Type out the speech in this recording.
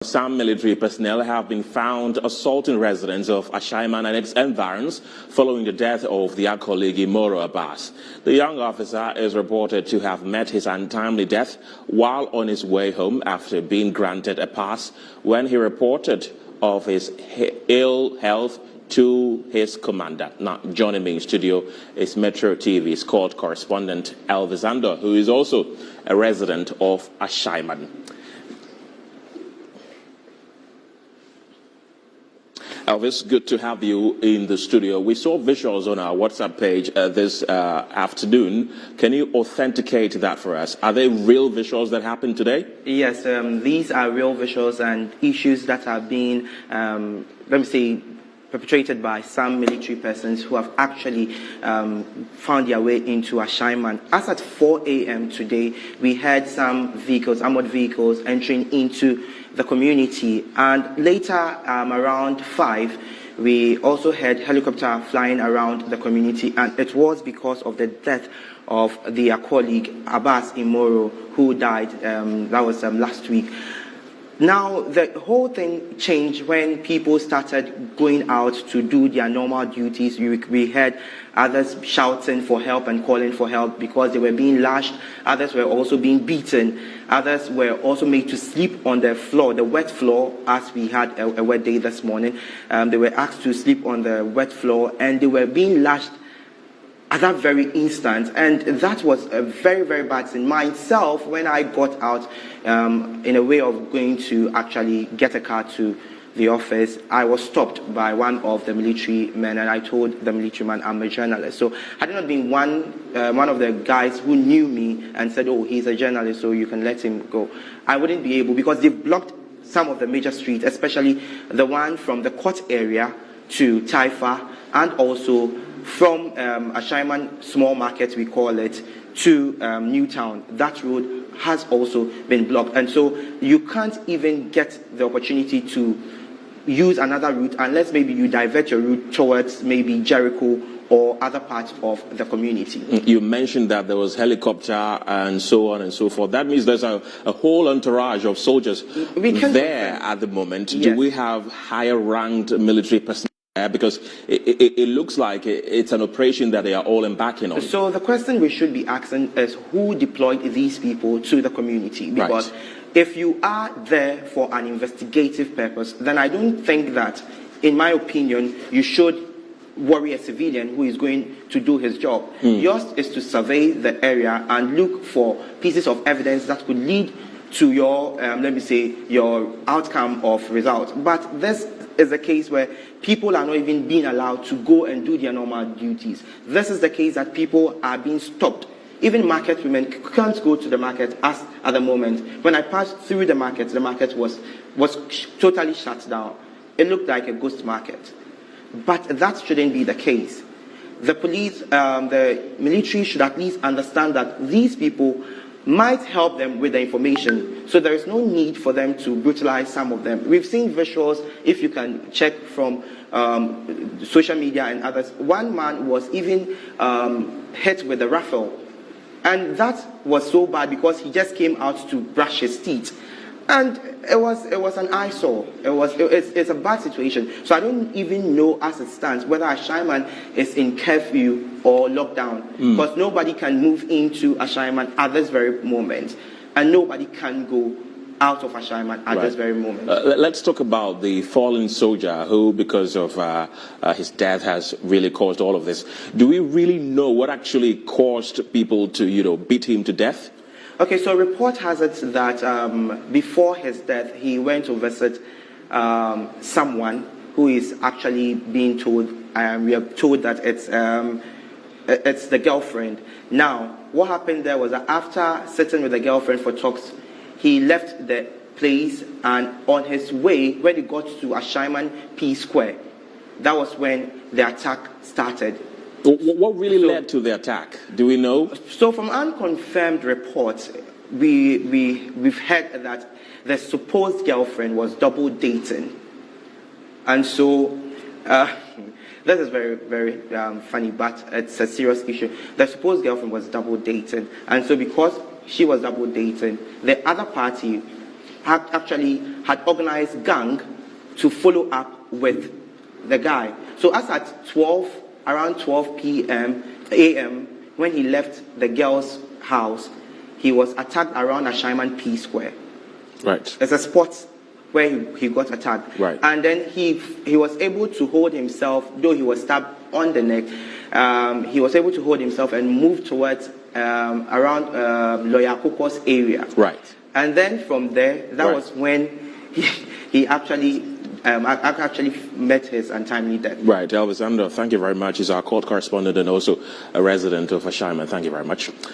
Some military personnel have been found assaulting residents of Ashaiman and its environs following the death of their colleague Imoro Abbas. The young officer is reported to have met his untimely death while on his way home after being granted a pass when he reported of his ill health to his commander. Now, joining me in studio is Metro TV's court correspondent Elvis Andor, who is also a resident of Ashaiman. Elvis, good to have you in the studio. We saw visuals on our WhatsApp page this afternoon. Can you authenticate that for us? Are they real visuals that happened today? Yes, these are real visuals and issues that have been, perpetrated by some military persons who have actually found their way into Ashaiman. As at 4 a.m. today, we had some vehicles, armored vehicles, entering into the community, and later around 5, we also had helicopter flying around the community, and it was because of the death of their colleague Abbas Imoro, who died. That was last week. Now, the whole thing changed when people started going out to do their normal duties. We had others shouting for help and calling for help because they were being lashed. Others were also being beaten. Others were also made to sleep on the floor, the wet floor, as we had a wet day this morning. They were asked to sleep on the wet floor, and they were being lashed at that very instant, and that was a very, very bad thing. Myself, when I got out in a way of going to actually get a car to the office, I was stopped by one of the military men, and I told the military man I'm a journalist. So had it not been one of the guys who knew me and said, oh, he's a journalist, so you can let him go, I wouldn't be able, because they've blocked some of the major streets, especially the one from the court area to Taifa, and also from Ashaiman Small Market, we call it, to Newtown. That road has also been blocked. And so you can't even get the opportunity to use another route unless maybe you divert your route towards maybe Jericho or other parts of the community. You mentioned that there was helicopter and so on and so forth. That means there's a whole entourage of soldiers there at the moment. Yes. Do we have higher ranked military personnel? Because it looks like it's an operation that they are all embarking on. So the question we should be asking is who deployed these people to the community? Because if you are there for an investigative purpose, then I don't think that, in my opinion, you should worry a civilian who is going to do his job. Yours is to survey the area and look for pieces of evidence that could lead to your, your outcome of results. But this is a case where people are not even being allowed to go and do their normal duties. This is the case that people are being stopped. Even market women can't go to the market as at the moment. When I passed through the market was totally shut down. It looked like a ghost market. But that shouldn't be the case. The police, the military should at least understand that these people might help them with the information, so there is no need for them to brutalize some of them. We've seen visuals, if you can check from social media and others. One man was even hit with a rifle, and that was so bad because he just came out to brush his teeth, and it was an eyesore. It's a bad situation. So I don't even know as it stands whether Ashaiman is in curfew or lockdown, because nobody can move into Ashaiman at this very moment, and nobody can go out of Ashaiman at this very moment. Let's talk about the fallen soldier who, because of his death, has really caused all of this. Do we really know what actually caused people to, beat him to death? Okay, so report has it that before his death, he went to visit someone who is actually being told, we are told that it's the girlfriend. Now, what happened there was that after sitting with the girlfriend for talks, he left the place, and on his way, when he got to Ashaiman P Square, that was when the attack started. What really led to the attack? Do we know? So from unconfirmed reports, we've heard that the supposed girlfriend was double dating. And so, this is very, very funny, but it's a serious issue. The supposed girlfriend was double dating. And so because she was double dating, the other party actually had organized gang to follow up with the guy. So as at around 12 p.m. a.m., when he left the girl's house, he was attacked around Ashaiman P Square. Right. There's a spot where he got attacked. Right. And then he was able to hold himself, though he was stabbed on the neck, he was able to hold himself and move towards around Lawyer Koko's area. Right. And then from there, that Right. was when he actually met his untimely death. Right. Elvis Ando, thank you very much. He's our court correspondent and also a resident of Ashaiman. Thank you very much.